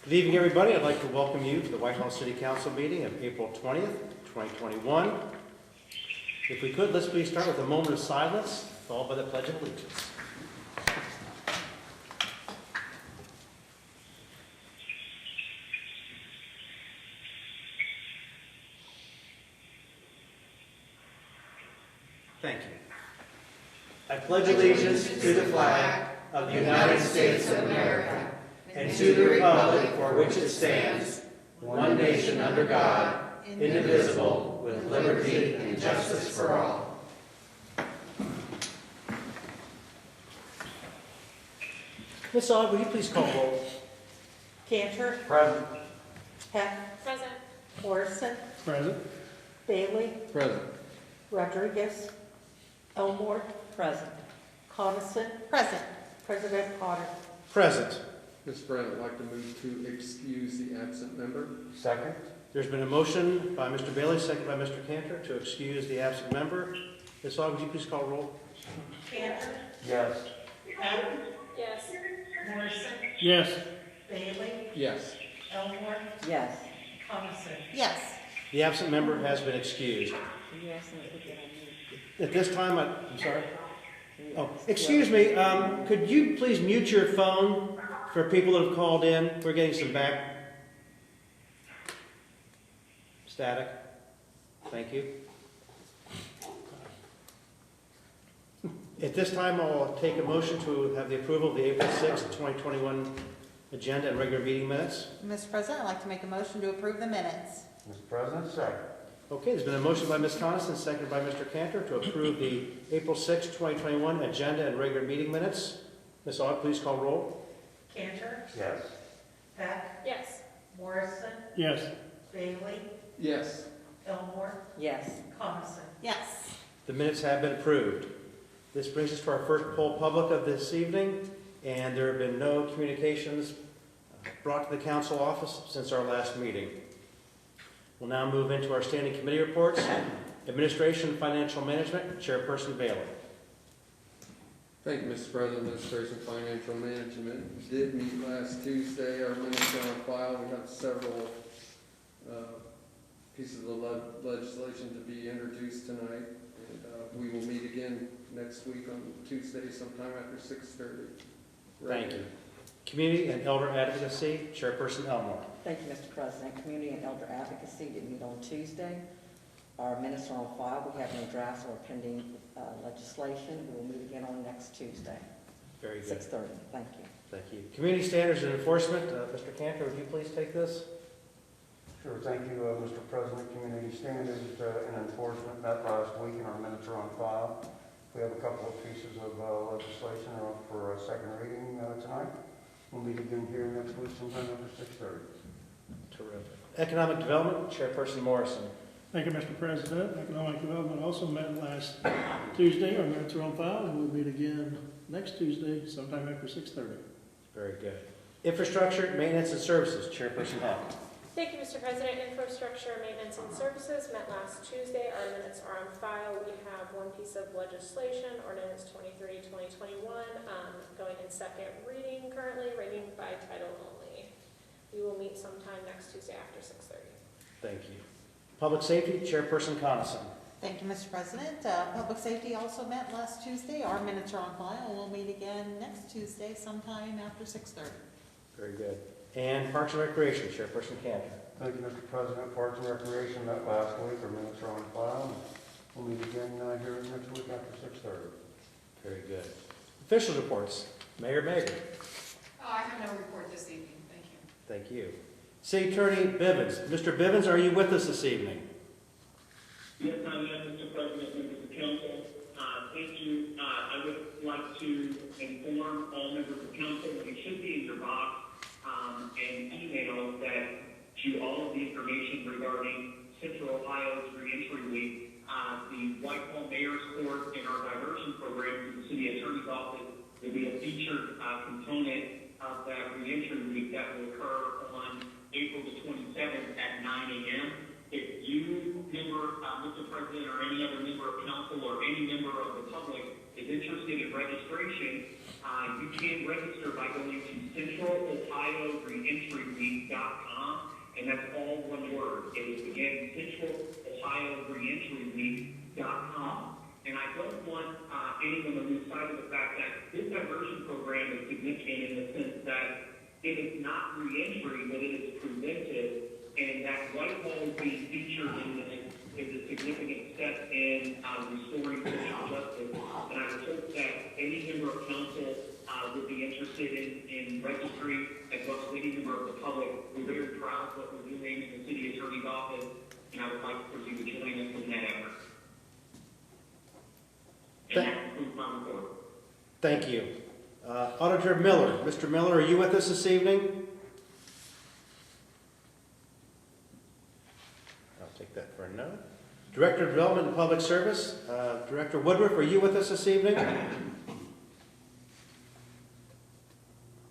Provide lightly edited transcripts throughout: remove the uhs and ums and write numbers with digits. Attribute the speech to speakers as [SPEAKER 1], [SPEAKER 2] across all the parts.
[SPEAKER 1] Good evening, everybody. I'd like to welcome you to the Whitehall City Council meeting of April 20th, 2021. If we could, let's please start with a moment of silence, followed by the Pledge of Allegiance. Thank you. I pledge allegiance to the flag of the United States of America and to the republic for which it stands, one nation under God, indivisible, with liberty and justice for all. Ms. Aug, will you please call roll?
[SPEAKER 2] Cantor.
[SPEAKER 1] Present.
[SPEAKER 2] Heck.
[SPEAKER 3] Present.
[SPEAKER 2] Morrison.
[SPEAKER 1] Present.
[SPEAKER 2] Bailey.
[SPEAKER 1] Present.
[SPEAKER 2] Rodriguez. Elmore. Present. Coniston. Present. President Potter.
[SPEAKER 1] Present.
[SPEAKER 4] Mr. President, I'd like to move to excuse the absent member.
[SPEAKER 1] Second. There's been a motion by Mr. Bailey, second by Mr. Cantor, to excuse the absent member. Ms. Aug, would you please call roll?
[SPEAKER 2] Cantor.
[SPEAKER 1] Yes.
[SPEAKER 2] Heck.
[SPEAKER 3] Yes.
[SPEAKER 2] Morrison.
[SPEAKER 1] Yes.
[SPEAKER 2] Bailey.
[SPEAKER 4] Yes.
[SPEAKER 2] Elmore. Yes. Coniston. Yes.
[SPEAKER 1] The absent member has been excused. At this time, I'm sorry. Oh, excuse me. Could you please mute your phone for people that have called in? We're getting some back static. Thank you. At this time, I'll take a motion to have the approval of the April 6th, 2021 agenda and regular meeting minutes.
[SPEAKER 5] Mr. President, I'd like to make a motion to approve the minutes.
[SPEAKER 6] Mr. President, second.
[SPEAKER 1] Okay, there's been a motion by Ms. Coniston, seconded by Mr. Cantor, to approve the April 6th, 2021 agenda and regular meeting minutes. Ms. Aug, please call roll.
[SPEAKER 2] Cantor.
[SPEAKER 6] Yes.
[SPEAKER 2] Heck.
[SPEAKER 3] Yes.
[SPEAKER 2] Morrison.
[SPEAKER 1] Yes.
[SPEAKER 2] Bailey.
[SPEAKER 4] Yes.
[SPEAKER 2] Elmore.
[SPEAKER 5] Yes.
[SPEAKER 2] Coniston.
[SPEAKER 5] Yes.
[SPEAKER 1] The minutes have been approved. This brings us to our first poll public of this evening, and there have been no communications brought to the council office since our last meeting. We'll now move into our standing committee reports. Administration and Financial Management, Chairperson Bailey.
[SPEAKER 4] Thank you, Mr. President. Administration Financial Management did meet last Tuesday. Our minutes are on file. We have several pieces of legislation to be introduced tonight. And we will meet again next week on Tuesday sometime after 6:30.
[SPEAKER 1] Thank you. Community and Elder Advocacy, Chairperson Elmore.
[SPEAKER 7] Thank you, Mr. President. Community and Elder Advocacy did meet on Tuesday. Our minutes are on file. We have no drafts or pending legislation. We will meet again on next Tuesday,
[SPEAKER 1] Very good.
[SPEAKER 7] 6:30. Thank you.
[SPEAKER 1] Thank you. Community Standards and Enforcement, Mr. Cantor, would you please take this?
[SPEAKER 6] Sure, thank you, Mr. President. Community Standards and Enforcement met last week, and our minutes are on file. We have a couple of pieces of legislation for a second reading tonight. We'll meet again here next week sometime after 6:30.
[SPEAKER 1] Terrific. Economic Development, Chairperson Morrison.
[SPEAKER 8] Thank you, Mr. President. Economic Development also met last Tuesday. Our minutes are on file, and we'll meet again next Tuesday sometime after 6:30.
[SPEAKER 1] Very good. Infrastructure, Maintenance and Services, Chairperson Heck.
[SPEAKER 3] Thank you, Mr. President. Infrastructure, Maintenance, and Services met last Tuesday. Our minutes are on file. We have one piece of legislation, Ordinance 23-2021, going in second reading currently, reading by title only. We will meet sometime next Tuesday after 6:30.
[SPEAKER 1] Thank you. Public Safety, Chairperson Coniston.
[SPEAKER 5] Thank you, Mr. President. Public Safety also met last Tuesday. Our minutes are on file. We'll meet again next Tuesday sometime after 6:30.
[SPEAKER 1] Very good. And Parks and Recreation, Chairperson Cantor.
[SPEAKER 6] Thank you, Mr. President. Parks and Recreation met last week. Our minutes are on file. We'll meet again here next week after 6:30.
[SPEAKER 1] Very good. Official reports, Mayor Baker.
[SPEAKER 9] I have no report this evening. Thank you.
[SPEAKER 1] Thank you. City Attorney Bivens. Mr. Bivens, are you with us this evening?
[SPEAKER 10] Yes, I am, Mr. President, members of council. Thank you. I would like to inform all members of council that it should be in your box and email that to all of the information regarding Central Ohio's Reentry Week, the Whitehall Mayor's Court and our diversion program through the City Attorney's Office will be a featured component of that Reentry Week that will occur on April the 27th at 9 a.m. If you, Mr. President, or any other member of council or any member of the public is interested in registration, you can register by going to centralohioreentryweek.com, and that's all one word. It is, again, centralohioreentryweek.com. And I don't want anyone to lose sight of the fact that this diversion program is significant in the sense that it is not reentry, but it is preventive, and that Whitehall being featured in this is a significant step in restoring social justice. And I would hope that any member of council would be interested in registry, as well as any member of the public. We're very proud of what we're doing in the city attorney's office, and I would like for you to join us in that effort. And that concludes my report.
[SPEAKER 1] Thank you. Auditor Miller. Mr. Miller, are you with us this evening? I'll take that for a no. Director of Development and Public Service. Director Woodruff, are you with us this evening?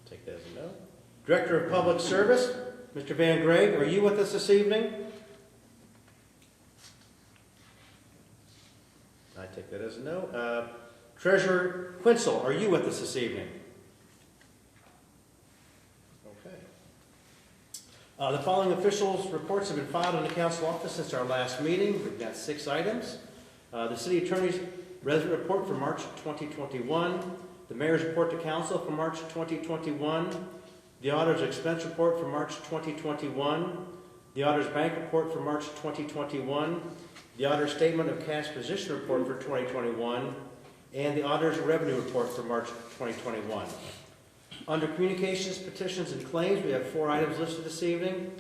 [SPEAKER 1] Take that as a no. Director of Public Service. Mr. Van Greg, are you with us this evening? I take that as a no. Treasurer Quinzel, are you with us this evening? Okay. The following officials' reports have been filed in the council office since our last meeting. We've got 6 items. The city attorney's resident report for March 2021, the mayor's report to council for March 2021, the auditor's expense report for March 2021, the auditor's bank report for March 2021, the auditor's statement of cash position report for 2021, and the auditor's revenue report for March 2021. Under communications, petitions, and claims, we have 4 items listed this evening.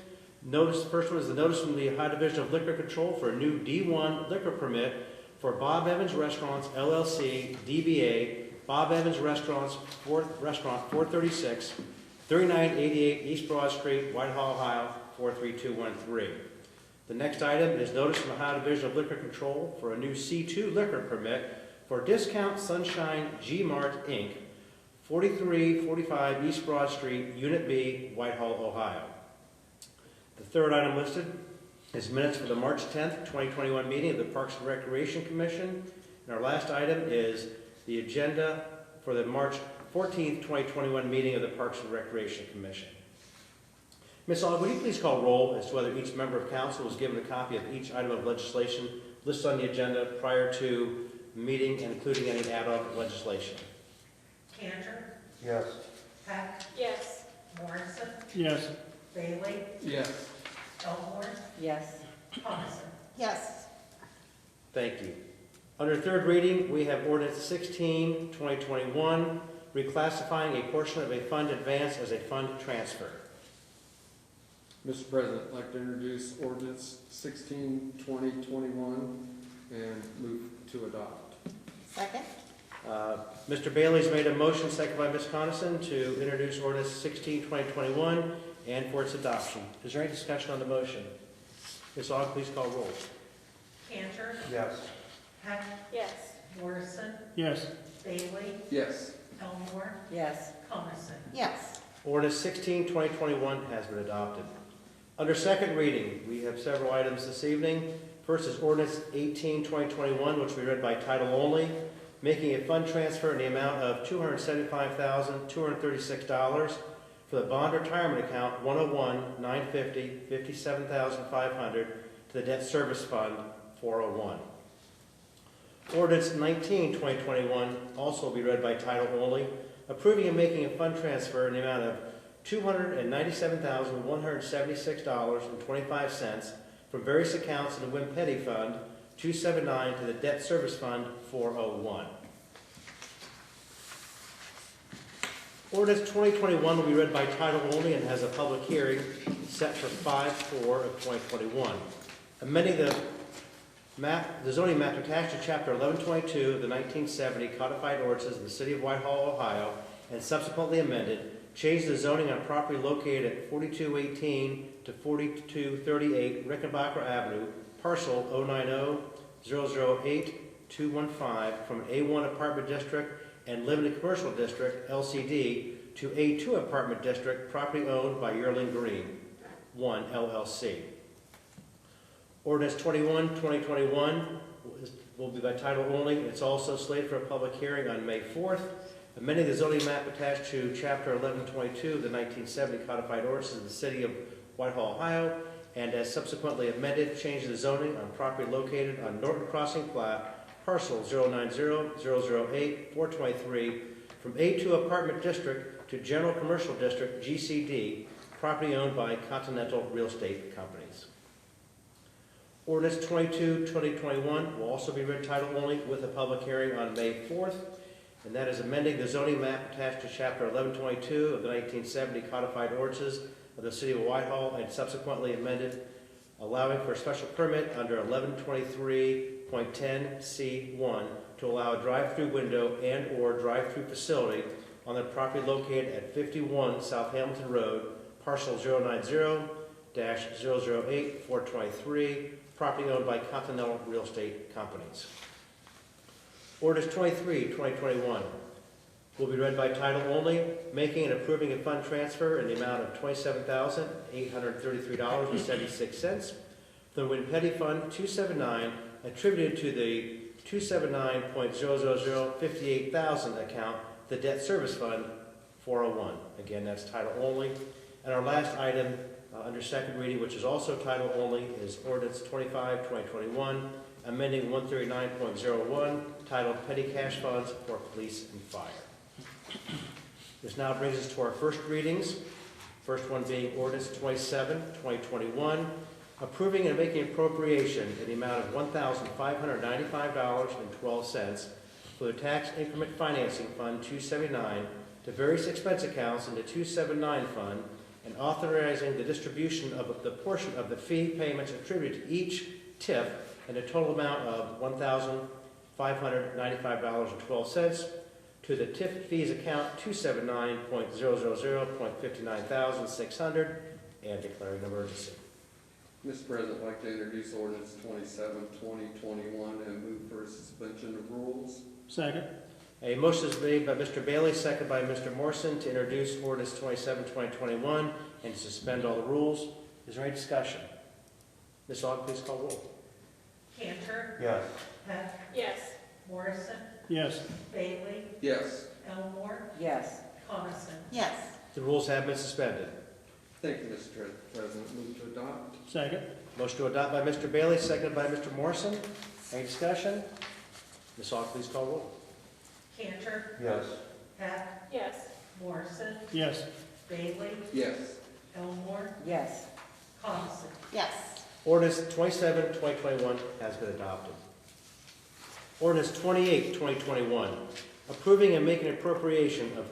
[SPEAKER 1] The first one is the notice from the Ohio Division of Liquor Control for a new D1 liquor permit for Bob Evans Restaurants, LLC, DBA, Bob Evans Restaurants, Restaurant 436, 3988 East Broad Street, Whitehall, Ohio, 43213. The next item is notice from the Ohio Division of Liquor Control for a new C2 liquor permit for Discount Sunshine G Mart, Inc., 4345 East Broad Street, Unit B, Whitehall, Ohio. The third item listed is minutes for the March 10th, 2021 meeting of the Parks and Recreation Commission. And our last item is the agenda for the March 14th, 2021 meeting of the Parks and Recreation Commission. Ms. Aug, would you please call roll as to whether each member of council was given a copy of each item of legislation listed on the agenda prior to the meeting, including any add-on legislation?
[SPEAKER 2] Cantor,
[SPEAKER 6] Yes.
[SPEAKER 2] Peck,
[SPEAKER 3] Yes.
[SPEAKER 2] Morrison,
[SPEAKER 8] Yes.
[SPEAKER 2] Bailey,
[SPEAKER 4] Yes.
[SPEAKER 2] Elmore,
[SPEAKER 7] Yes.
[SPEAKER 2] Coniston.
[SPEAKER 5] Yes.
[SPEAKER 1] Thank you. Under third reading, we have Ordinance 16, 2021, reclassifying a portion of a fund advance as a fund transfer.
[SPEAKER 4] Mr. President, I'd like to introduce ordinance 16, 2021 and move to adopt.
[SPEAKER 5] Second?
[SPEAKER 1] Mr. Bailey's made a motion, second by Ms. Coniston, to introduce Ordinance 16, 2021 and for its adoption. Is there any discussion on the motion? Ms. Aug, please call roll.
[SPEAKER 2] Cantor,
[SPEAKER 6] Yes.
[SPEAKER 2] Peck,
[SPEAKER 3] Yes.
[SPEAKER 2] Morrison,
[SPEAKER 8] Yes.
[SPEAKER 2] Bailey,
[SPEAKER 4] Yes.
[SPEAKER 2] Elmore,
[SPEAKER 7] Yes.
[SPEAKER 2] Coniston.
[SPEAKER 5] Yes.
[SPEAKER 1] Ordinance 16, 2021 has been adopted. Under second reading, we have several items this evening. First is Ordinance 18, 2021, which we read by title only, making a fund transfer in the amount of $275,236 for the bond retirement account 101-950-57,500 to the debt service fund 401. Ordinance 19, 2021 also will be read by title only, approving and making a fund transfer in the amount of $297,176.25 from various accounts in the Wim Petty Fund 279 to the Debt Service Fund 401. Ordinance 2021 will be read by title only and has a public hearing set for 5/4 of 2021. Amending the zoning map attached to Chapter 1122 of the 1970 Codified Ordinances of the City of Whitehall, Ohio, and subsequently amended, changed the zoning on property located at 4218 to 4238 Rickenbacker Avenue, parcel 090-008-215 from an A1 apartment district and limited commercial district, LCD, to A2 apartment district, property owned by Yearling Green, 1 LLC. Ordinance 21, 2021 will be by title only. It's also slated for a public hearing on May 4th. amending the zoning map attached to Chapter 1122 of the 1970 Codified Ordinances of the City of Whitehall, Ohio, and as subsequently amended, changing the zoning on property located on Norton Crossing Plat, parcel 090-008-423, from A2 Apartment District to General Commercial District, GCD, property owned by Continental Real Estate Companies. Ordinance 22-2021 will also be read title only with a public hearing on May 4th, and that is amending the zoning map attached to Chapter 1122 of the 1970 Codified Ordinances of the City of Whitehall and subsequently amended, allowing for a special permit under 1123.10C1 to allow a drive-through window and/or drive-through facility on the property located at 51 South Hamilton Road, parcel 090-008-423, property owned by Continental Real Estate Companies. Ordinance 23-2021 will be read by title only, making and approving a fund transfer in the amount of $27,833.76 from the Win Petty Fund 279 attributed to the 279.00058,000 account, the Debt Service Fund 401. Again, that's title only. And our last item under second reading, which is also title only, is Ordinance 25-2021, amending 139.01, titled Petty Cash Funds for Police and Fire. This now brings us to our first readings. First one being Ordinance 27-2021, approving and making appropriation in the amount of $1,595.12 for the Tax Increment Financing Fund 279 to various expense accounts in the 279 fund, and authorizing the distribution of the portion of the fee payments attributed to each TIF in a total amount of $1,595.12 to the TIF fees account 279.000.59,600 and declaring an emergency.
[SPEAKER 4] Mr. President, I'd like to introduce ordinance 27-2021 and move for suspension of rules.
[SPEAKER 8] Second.
[SPEAKER 1] A motion is made by Mr. Bailey, seconded by Mr. Morrison, to introduce ordinance 27-2021 and to suspend all the rules. Is there any discussion? Ms. Aug, please call roll.
[SPEAKER 2] Cantor,
[SPEAKER 6] Yes.
[SPEAKER 2] Heck,
[SPEAKER 3] Yes.
[SPEAKER 2] Morrison,
[SPEAKER 8] Yes.
[SPEAKER 2] Bailey,
[SPEAKER 4] Yes.
[SPEAKER 2] Elmore,
[SPEAKER 7] Yes.
[SPEAKER 2] Coniston.
[SPEAKER 5] Yes.
[SPEAKER 1] The rules have been suspended.
[SPEAKER 4] Thank you, Mr. President. Move to adopt.
[SPEAKER 8] Second.
[SPEAKER 1] Motion to adopt by Mr. Bailey, seconded by Mr. Morrison. Any discussion? Ms. Aug, please call roll.
[SPEAKER 2] Cantor,
[SPEAKER 6] Yes.
[SPEAKER 2] Heck,
[SPEAKER 3] Yes.
[SPEAKER 2] Morrison,
[SPEAKER 8] Yes.
[SPEAKER 2] Bailey,
[SPEAKER 4] Yes.
[SPEAKER 2] Elmore,
[SPEAKER 7] Yes.
[SPEAKER 2] Coniston.
[SPEAKER 5] Yes.
[SPEAKER 1] Ordinance 27-2021 has been adopted. Ordinance 28-2021, approving and making appropriation of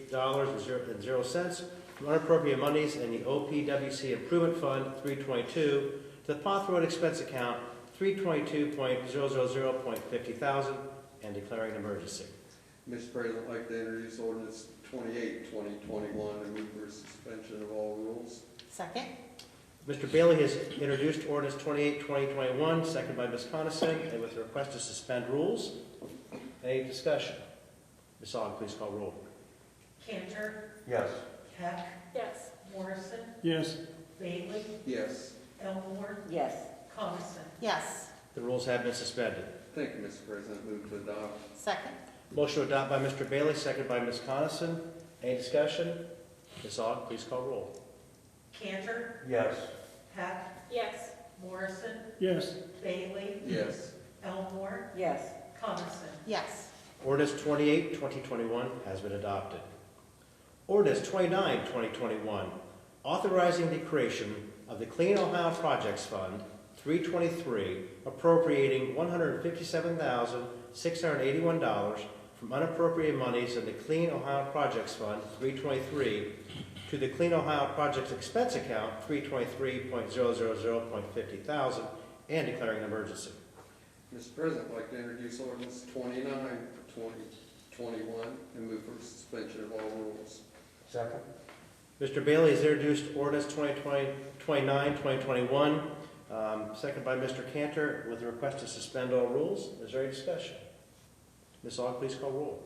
[SPEAKER 1] $3,957,033.00 from unappropriated monies in the OPWC Improvement Fund 322 to the Poth Road expense account 322.000.50,000 and declaring an emergency.
[SPEAKER 4] Mr. President, I'd like to introduce ordinance 28-2021 and move for suspension of all rules.
[SPEAKER 5] Second.
[SPEAKER 1] Mr. Bailey has introduced ordinance 28-2021, seconded by Ms. Coniston, and with a request to suspend rules. Any discussion? Ms. Aug, please call roll.
[SPEAKER 2] Cantor,
[SPEAKER 6] Yes.
[SPEAKER 2] Heck,
[SPEAKER 3] Yes.
[SPEAKER 2] Morrison,
[SPEAKER 8] Yes.
[SPEAKER 2] Bailey,
[SPEAKER 4] Yes.
[SPEAKER 2] Elmore,
[SPEAKER 7] Yes.
[SPEAKER 2] Coniston.
[SPEAKER 5] Yes.
[SPEAKER 1] The rules have been suspended.
[SPEAKER 4] Thank you, Mr. President. Move to adopt.
[SPEAKER 5] Second.
[SPEAKER 1] Motion to adopt by Mr. Bailey, seconded by Ms. Coniston. Any discussion? Ms. Aug, please call roll.
[SPEAKER 2] Cantor,
[SPEAKER 6] Yes.
[SPEAKER 2] Heck,
[SPEAKER 3] Yes.
[SPEAKER 2] Morrison,
[SPEAKER 8] Yes.
[SPEAKER 2] Bailey,
[SPEAKER 4] Yes.
[SPEAKER 2] Elmore,
[SPEAKER 7] Yes.
[SPEAKER 2] Coniston.
[SPEAKER 5] Yes.
[SPEAKER 1] Ordinance 28-2021 has been adopted. Ordinance 29-2021, authorizing the creation of the Clean Ohio Projects Fund 323, appropriating $157,681 from unappropriated monies in the Clean Ohio Projects Fund 323 to the Clean Ohio Projects Expense Account 323.000.50,000 and declaring an emergency.
[SPEAKER 4] Mr. President, I'd like to introduce ordinance 29-2021 and move for suspension of all rules.
[SPEAKER 6] Second.
[SPEAKER 1] Mr. Bailey has introduced ordinance 29-2021, seconded by Mr. Cantor, with a request to suspend all rules. Is there any discussion? Ms. Aug, please call roll.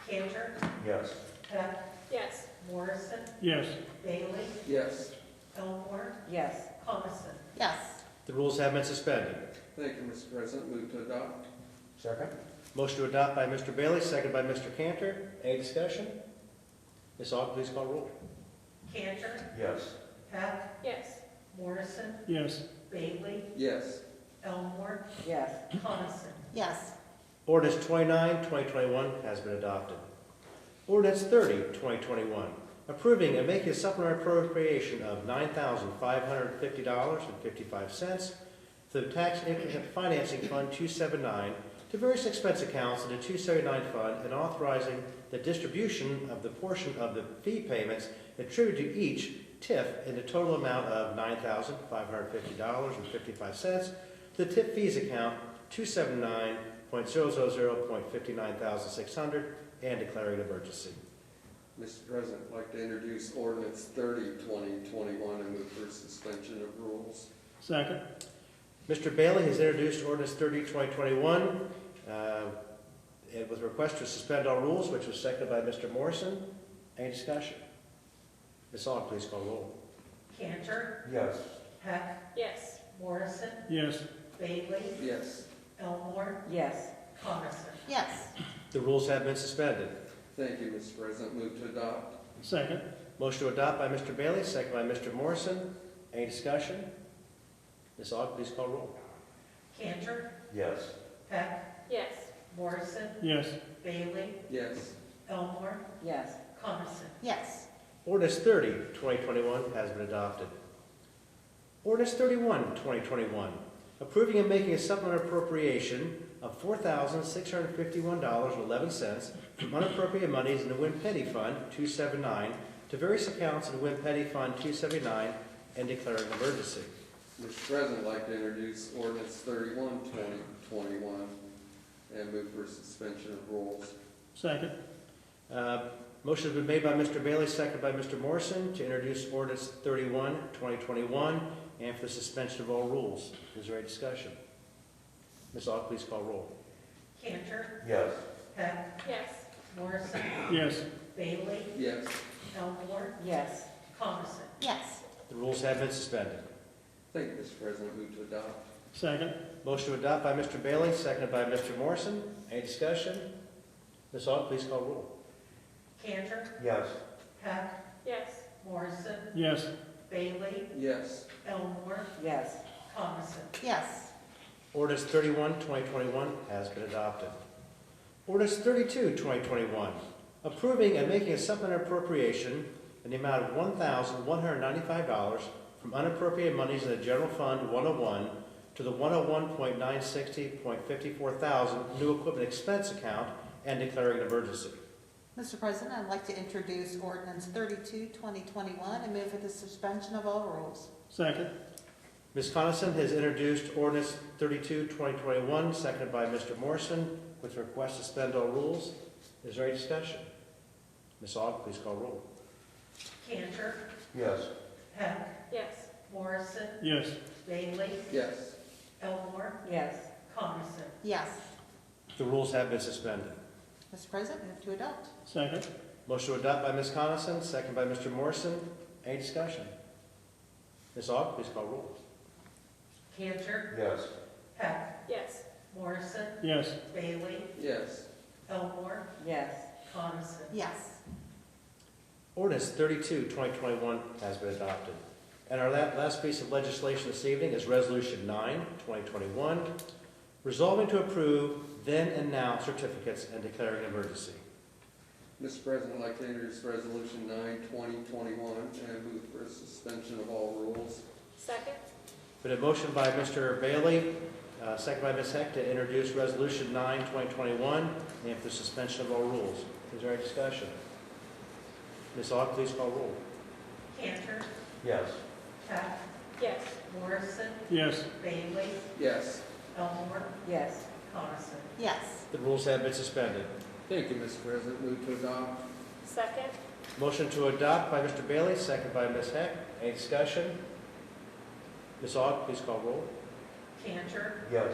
[SPEAKER 2] Cantor,
[SPEAKER 6] Yes.
[SPEAKER 2] Heck,
[SPEAKER 3] Yes.
[SPEAKER 2] Morrison,
[SPEAKER 8] Yes.
[SPEAKER 2] Bailey,
[SPEAKER 4] Yes.
[SPEAKER 2] Elmore,
[SPEAKER 7] Yes.
[SPEAKER 2] Coniston.
[SPEAKER 5] Yes.
[SPEAKER 1] The rules have been suspended.
[SPEAKER 4] Thank you, Mr. President. Move to adopt.
[SPEAKER 6] Second?
[SPEAKER 1] Motion to adopt by Mr. Bailey, second by Mr. Cantor. Any discussion? Ms. Aug, please call roll.
[SPEAKER 2] Cantor,
[SPEAKER 6] Yes.
[SPEAKER 2] Heck,
[SPEAKER 3] Yes.
[SPEAKER 2] Morrison,
[SPEAKER 8] yes,
[SPEAKER 2] Bailey,
[SPEAKER 4] Yes.
[SPEAKER 2] Elmore,
[SPEAKER 7] yes,
[SPEAKER 2] Coniston.
[SPEAKER 5] yes,
[SPEAKER 1] Ordinance 29, 2021 has been adopted. Ordinance 30, 2021, approving and making a supplemental appropriation of $9,550.55 to the Tax Increment Financing Fund 279 to various expense accounts in the 279 fund and authorizing the distribution of the portion of the fee payments attributed to each TIF in the total amount of $9,550.55 to the TIF fees account 279.000.59,600 and declaring an emergency.
[SPEAKER 4] Mr. President, I'd like to introduce ordinance 30, 2021 and move for suspension of rules.
[SPEAKER 8] second,
[SPEAKER 1] Mr. Bailey has introduced ordinance 30, 2021, and with a request to suspend all rules, which was seconded by Mr. Morrison. Any discussion? Ms. Aug, please call roll.
[SPEAKER 2] Cantor,
[SPEAKER 6] Yes.
[SPEAKER 2] Heck,
[SPEAKER 3] Yes.
[SPEAKER 2] Morrison,
[SPEAKER 8] yes,
[SPEAKER 2] Bailey,
[SPEAKER 4] Yes.
[SPEAKER 2] Elmore,
[SPEAKER 7] yes,
[SPEAKER 2] Coniston.
[SPEAKER 5] yes,
[SPEAKER 1] The rules have been suspended.
[SPEAKER 4] Thank you, Mr. President. Move to adopt.
[SPEAKER 8] second,
[SPEAKER 1] Motion to adopt by Mr. Bailey, second by Mr. Morrison. Any discussion? Ms. Aug, please call roll.
[SPEAKER 2] Cantor,
[SPEAKER 6] Yes.
[SPEAKER 2] Heck,
[SPEAKER 3] Yes.
[SPEAKER 2] Morrison,
[SPEAKER 8] yes,
[SPEAKER 2] Bailey,
[SPEAKER 4] Yes.
[SPEAKER 2] Elmore,
[SPEAKER 7] yes,
[SPEAKER 2] Coniston.
[SPEAKER 5] yes,
[SPEAKER 1] Ordinance 30, 2021 has been adopted. Ordinance 31, 2021, approving and making a supplemental appropriation of $4,651.11 from unappropriated monies in the Win Petty Fund 279 to various accounts in the Win Petty Fund 279 and declaring an emergency.
[SPEAKER 4] Mr. President, I'd like to introduce ordinance 31, 2021 and move for suspension of rules.
[SPEAKER 8] second,
[SPEAKER 1] Motion has been made by Mr. Bailey, seconded by Mr. Morrison to introduce ordinance 31, 2021 and for the suspension of all rules. Is there any discussion? Ms. Aug, please call roll.
[SPEAKER 2] Cantor,
[SPEAKER 6] Yes.
[SPEAKER 2] Heck,
[SPEAKER 3] Yes.
[SPEAKER 2] Morrison,
[SPEAKER 8] yes,
[SPEAKER 2] Bailey,
[SPEAKER 4] Yes.
[SPEAKER 2] Elmore,
[SPEAKER 7] yes,
[SPEAKER 2] Coniston.
[SPEAKER 5] yes,
[SPEAKER 1] The rules have been suspended.
[SPEAKER 4] Thank you, Mr. President. Move to adopt.
[SPEAKER 8] second,
[SPEAKER 1] Motion to adopt by Mr. Bailey, seconded by Mr. Morrison. Any discussion? Ms. Aug, please call roll.
[SPEAKER 2] Cantor,
[SPEAKER 6] Yes.
[SPEAKER 2] Heck,
[SPEAKER 3] Yes.
[SPEAKER 2] Morrison,
[SPEAKER 8] yes,
[SPEAKER 2] Bailey,
[SPEAKER 4] Yes.
[SPEAKER 2] Elmore,
[SPEAKER 7] yes,
[SPEAKER 2] Coniston.
[SPEAKER 5] yes,
[SPEAKER 1] Ordinance 31, 2021 has been adopted. Ordinance 32, 2021, approving and making a supplemental appropriation in the amount of $1,195 from unappropriated monies in the General Fund 101 to the 101.960.54 thousand new equipment expense account and declaring an emergency.
[SPEAKER 5] Mr. President, I'd like to introduce ordinance 32, 2021 and move for the suspension of all rules.
[SPEAKER 8] second,
[SPEAKER 1] Ms. Coniston has introduced ordinance 32, 2021, seconded by Mr. Morrison, with request to suspend all rules. Is there any discussion? Ms. Aug, please call roll.
[SPEAKER 2] Cantor,
[SPEAKER 6] Yes.
[SPEAKER 2] Heck,
[SPEAKER 3] Yes.
[SPEAKER 2] Morrison,
[SPEAKER 8] yes,
[SPEAKER 2] Bailey,
[SPEAKER 4] Yes.
[SPEAKER 2] Elmore,
[SPEAKER 7] yes,
[SPEAKER 2] Coniston.
[SPEAKER 5] Yes,
[SPEAKER 1] The rules have been suspended.
[SPEAKER 5] Mr. President, move to adopt.
[SPEAKER 8] second,
[SPEAKER 1] Motion to adopt by Ms. Coniston, second by Mr. Morrison. Any discussion? Ms. Aug, please call roll.
[SPEAKER 2] Cantor,
[SPEAKER 6] Yes.
[SPEAKER 2] Heck,
[SPEAKER 3] Yes.
[SPEAKER 2] Morrison,
[SPEAKER 8] yes,
[SPEAKER 2] Bailey,
[SPEAKER 4] Yes.
[SPEAKER 2] Elmore,
[SPEAKER 7] yes,
[SPEAKER 2] Coniston.
[SPEAKER 5] Yes,
[SPEAKER 1] Ordinance 32, 2021 has been adopted. And our last piece of legislation this evening is Resolution 9, 2021, resolving to approve then and now certificates and declaring an emergency.
[SPEAKER 4] Mr. President, I'd like to introduce resolution 9, 2021 and move for suspension of all rules.
[SPEAKER 3] Second.
[SPEAKER 1] Been a motion by Mr. Bailey, second by Ms. Heck to introduce Resolution 9, 2021 and for suspension of all rules. Is there any discussion? Ms. Aug, please call roll.
[SPEAKER 2] Cantor,
[SPEAKER 6] Yes.
[SPEAKER 2] Heck,
[SPEAKER 3] Yes.
[SPEAKER 2] Morrison,
[SPEAKER 8] yes,
[SPEAKER 2] Bailey,
[SPEAKER 4] Yes.
[SPEAKER 2] Elmore,
[SPEAKER 7] yes,
[SPEAKER 2] Coniston.
[SPEAKER 5] yes,
[SPEAKER 1] The rules have been suspended.
[SPEAKER 4] Thank you, Mr. President. Move to adopt.
[SPEAKER 3] Second.
[SPEAKER 1] Motion to adopt by Mr. Bailey, second by Ms. Heck. Any discussion? Ms. Aug, please call roll.
[SPEAKER 2] Cantor,
[SPEAKER 6] Yes.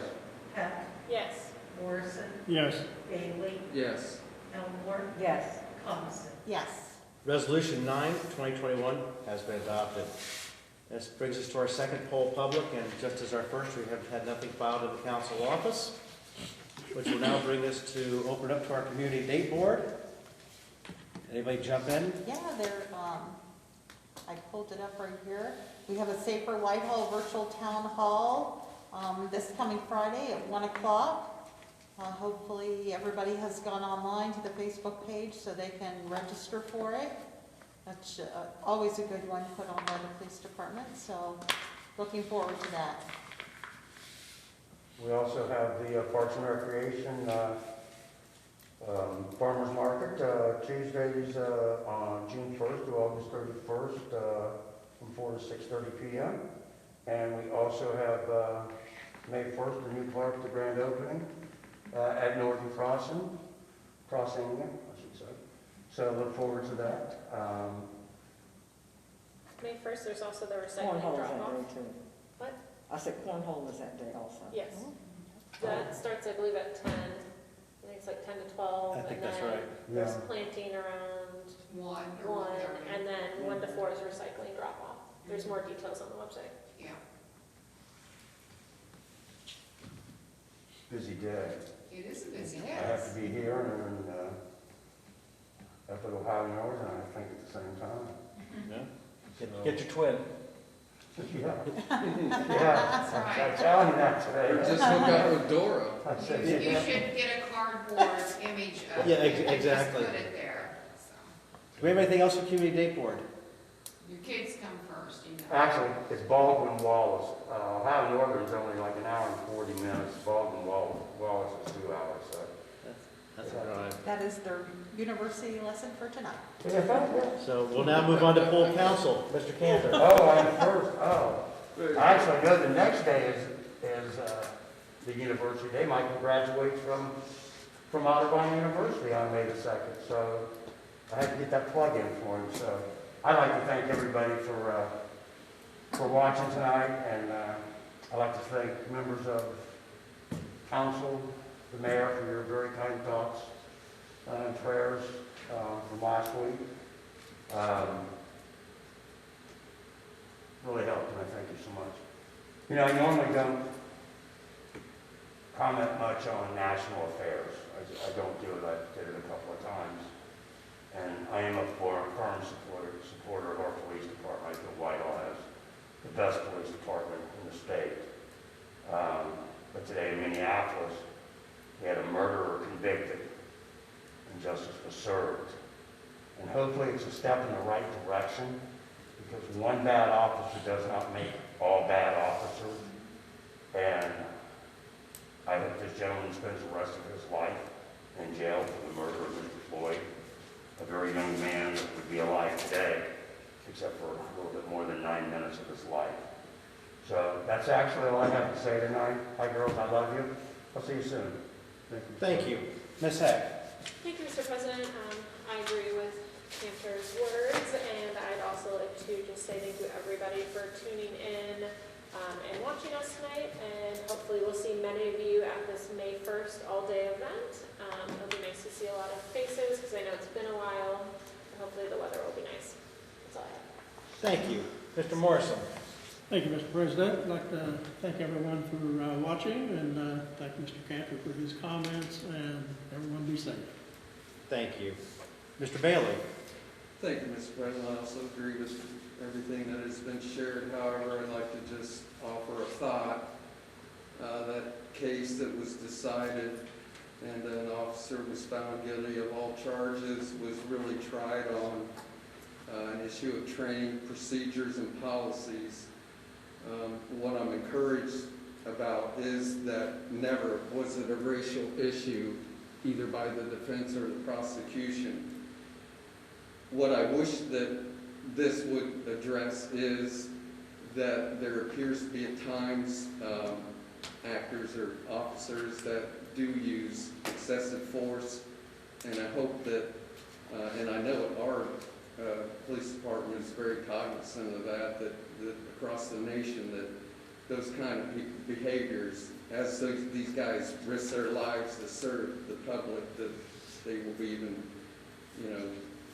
[SPEAKER 2] Heck,
[SPEAKER 3] Yes.
[SPEAKER 2] Morrison,
[SPEAKER 8] yes,
[SPEAKER 2] Bailey,
[SPEAKER 4] Yes.
[SPEAKER 2] Elmore,
[SPEAKER 7] yes,
[SPEAKER 2] Coniston.
[SPEAKER 5] yes,
[SPEAKER 1] Resolution 9, 2021 has been adopted. This brings us to our second poll public, and just as our first, we have had nothing filed in the council office. which will now bring us to open up to our community date board. Anybody jump in?
[SPEAKER 5] Yeah, I pulled it up right here. We have a Safer Whitehall Virtual Town Hall, this coming Friday at 1 o'clock. Hopefully, everybody has gone online to the Facebook page so they can register for it. That's always a good one put on by the police department, so looking forward to that.
[SPEAKER 6] We also have the Parks and Recreation Farmers Market, Tuesdays on June 1st to August 31st from 4 to 6:30 p.m. And we also have May 1st, the new park, the grand opening at Northern Crossing, I should say. So look forward to that.
[SPEAKER 3] May 1st, there's also the recycling
[SPEAKER 7] Cornhole is that
[SPEAKER 3] drop-off.
[SPEAKER 7] day too.
[SPEAKER 3] What?
[SPEAKER 7] I said cornhole is that day also.
[SPEAKER 3] Yes. That starts, I believe, at 10. I think it's like 10 to 12.
[SPEAKER 1] I think
[SPEAKER 3] and
[SPEAKER 1] that's
[SPEAKER 3] then
[SPEAKER 1] right.
[SPEAKER 3] There's
[SPEAKER 6] Yeah.
[SPEAKER 3] planting around
[SPEAKER 9] 1 or
[SPEAKER 3] 1,
[SPEAKER 9] 1:30.
[SPEAKER 3] and then 1 to 4 is recycling drop-off. There's more details on the website.
[SPEAKER 9] Yeah,
[SPEAKER 6] Busy day.
[SPEAKER 9] it is a busy
[SPEAKER 6] I
[SPEAKER 9] day.
[SPEAKER 6] have to be here and up at Ohio North, and I think at the same time.
[SPEAKER 1] Yeah. Get your twin.
[SPEAKER 6] Yeah.
[SPEAKER 9] That's
[SPEAKER 6] I'm
[SPEAKER 9] right.
[SPEAKER 6] telling you that
[SPEAKER 4] Or
[SPEAKER 6] today.
[SPEAKER 4] just hook up with Dora.
[SPEAKER 6] I
[SPEAKER 9] You
[SPEAKER 6] said,
[SPEAKER 9] you should get a cardboard image of
[SPEAKER 1] Yeah,
[SPEAKER 9] it and
[SPEAKER 1] exactly.
[SPEAKER 9] just put it there. So,
[SPEAKER 1] Do we have anything else for community date board?
[SPEAKER 9] your kids come first, you know.
[SPEAKER 6] Actually, it's Baldwin Wallace. Ohio Northern's only like an hour and 40 minutes. Baldwin Wallace is 2 hours, so.
[SPEAKER 1] That's all right.
[SPEAKER 5] That is their university lesson for tonight.
[SPEAKER 1] So we'll now move on to full council. Mr. Cantor.
[SPEAKER 6] Oh, I'm first, oh. I actually know the next day is the university day. Michael graduates from Otterbein University on May the 2nd, so I had to get that plug in for him. So I'd like to thank everybody for watching tonight, and I'd like to thank members of council, the mayor, for your very kind thoughts and prayers from last week. Really helped, and I thank you so much. You know, I normally don't comment much on national affairs. I don't do it. I did it a couple of times. And I am a firm supporter of our police department. I feel Whitehall has the best police department in the state. But today in Minneapolis, we had a murderer convicted and justice was served. And hopefully it's a step in the right direction, because one bad officer does not make all bad officers. And I hope this gentleman spends the rest of his life in jail for the murder of Mr. Floyd, a very young man that would be alive today, except for a little bit more than 9 minutes of his life. So that's actually all I have to say tonight. Hi, girls, I love you. I'll see you soon.
[SPEAKER 1] Thank you. Ms. Heck.
[SPEAKER 3] Thank you, Mr. President. I agree with Cantor's words, and I'd also like to just say thank you everybody for tuning in and watching us tonight, and hopefully we'll see many of you at this May 1st all-day event. It'll be nice to see a lot of faces, because I know it's been a while, and hopefully the weather will be nice. That's all I have.
[SPEAKER 1] Thank you. Mr. Morrison.
[SPEAKER 8] Thank you, Mr. President. I'd like to thank everyone for watching, and thank Mr. Cantor for his comments, and everyone be safe.
[SPEAKER 1] Thank you. Mr. Bailey.
[SPEAKER 4] Thank you, Mr. President. I also agree with everything that has been shared. However, I'd like to just offer a thought. That case that was decided and an officer was found guilty of all charges was really tried on an issue of training, procedures, and policies. What I'm encouraged about is that never was it a racial issue, either by the defense or the prosecution. What I wish that this would address is that there appears to be at times actors or officers that do use excessive force, and I hope that, and I know our police department is very cognizant of that across the nation, that those kind of behaviors, as these guys risk their lives to serve the public, that they will be even,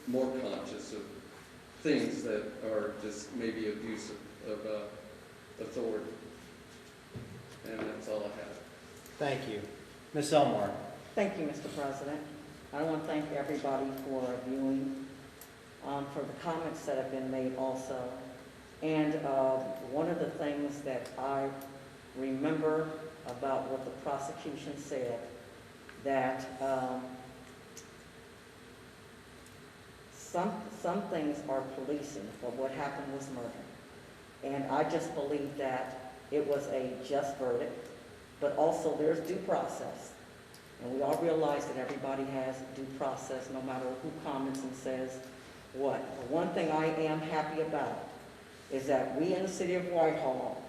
[SPEAKER 4] more conscious of things that are just maybe abuse of authority. And that's all I have.
[SPEAKER 1] Thank you. Ms. Elmore.
[SPEAKER 7] Thank you, Mr. President. I want to thank everybody for viewing, for the comments that have been made also. And one of the things that I remember about what the prosecution said, that some things are policing, but what happened was murder. And I just believe that it was a just verdict, but also there's due process. And we all realize that everybody has due process, no matter who comments and says what. The one thing I am happy about is that we in the city of Whitehall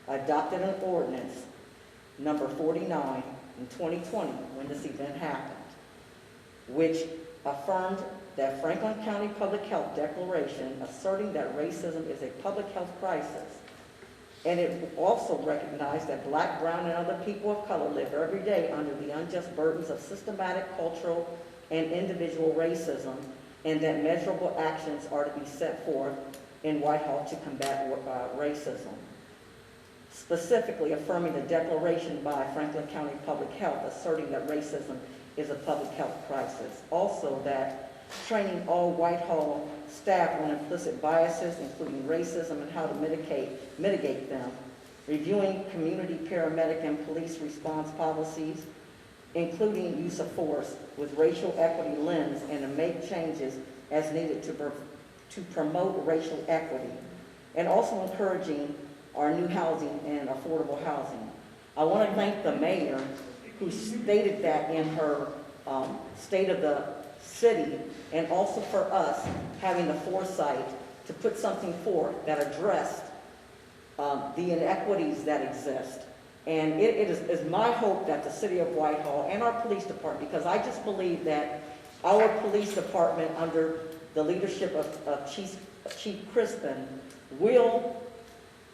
[SPEAKER 7] adopted an ordinance, number 49 in 2020, when this event happened, which affirmed that Franklin County Public Health Declaration asserting that racism is a public health crisis. And it also recognized that Black, brown, and other people of color live every day under the unjust burdens of systematic, cultural, and individual racism, and that measurable actions are to be set forth in Whitehall to combat racism. Specifically affirming the declaration by Franklin County Public Health asserting that racism is a public health crisis. Also that training all Whitehall staff on implicit biases, including racism and how to mitigate them, reviewing community paramedic and police response policies, including use of force with racial equity lens, and to make changes as needed to promote racial equity, and also encouraging our new housing and affordable housing. I want to thank the mayor who stated that in her State of the City, and also for us having the foresight to put something forth that addressed the inequities that exist. And it is my hope that the city of Whitehall and our police department, because I just believe that our police department under the leadership of Chief Crispin will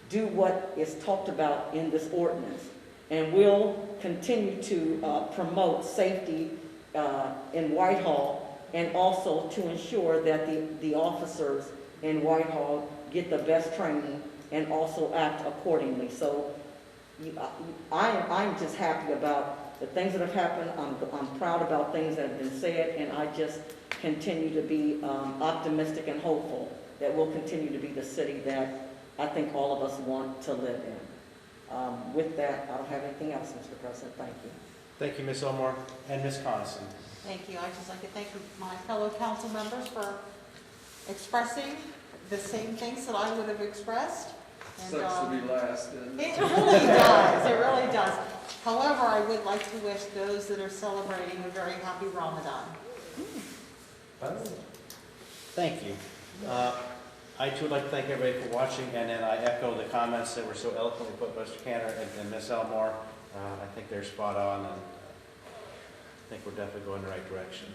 [SPEAKER 7] do what is talked about in this ordinance, and will continue to promote safety in Whitehall, and also to ensure that the officers in Whitehall get the best training and also act accordingly. So I'm just happy about the things that have happened. I'm proud about things that have been said, and I just continue to be optimistic and hopeful that we'll continue to be the city that I think all of us want to live in. With that, I don't have anything else, Mr. President. Thank you.
[SPEAKER 1] Thank you, Ms. Elmore. And Ms. Coniston.
[SPEAKER 5] Thank you. I'd just like to thank my fellow council members for expressing the same things that I would have expressed. And,
[SPEAKER 4] Sucks to be last, isn't it?
[SPEAKER 5] it really does. It really does. However, I would like to wish those that are celebrating a very happy Ramadan.
[SPEAKER 1] Thank you. I too would like to thank everybody for watching, and then I echo the comments that were so eloquently put by Mr. Cantor and Ms. Elmore. I think they're spot on, and I think we're definitely going in the right direction.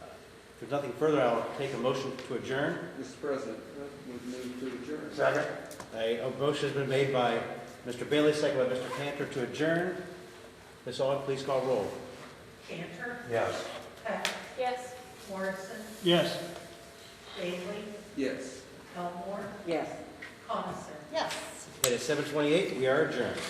[SPEAKER 1] If there's nothing further, I'll take a motion to adjourn.
[SPEAKER 4] Mr. President, we move to adjourn.
[SPEAKER 6] Second.
[SPEAKER 1] A motion has been made by Mr. Bailey, second by Mr. Cantor to adjourn. Ms. Aug, please call roll.
[SPEAKER 2] Cantor,
[SPEAKER 6] Yes.
[SPEAKER 2] Peck,
[SPEAKER 3] Yes.
[SPEAKER 2] Morrison,
[SPEAKER 8] Yes.
[SPEAKER 2] Bailey,
[SPEAKER 4] Yes.
[SPEAKER 2] Elmore,
[SPEAKER 7] Yes.
[SPEAKER 2] Coniston.
[SPEAKER 5] Yes.
[SPEAKER 1] It is 7:28. We are adjourned.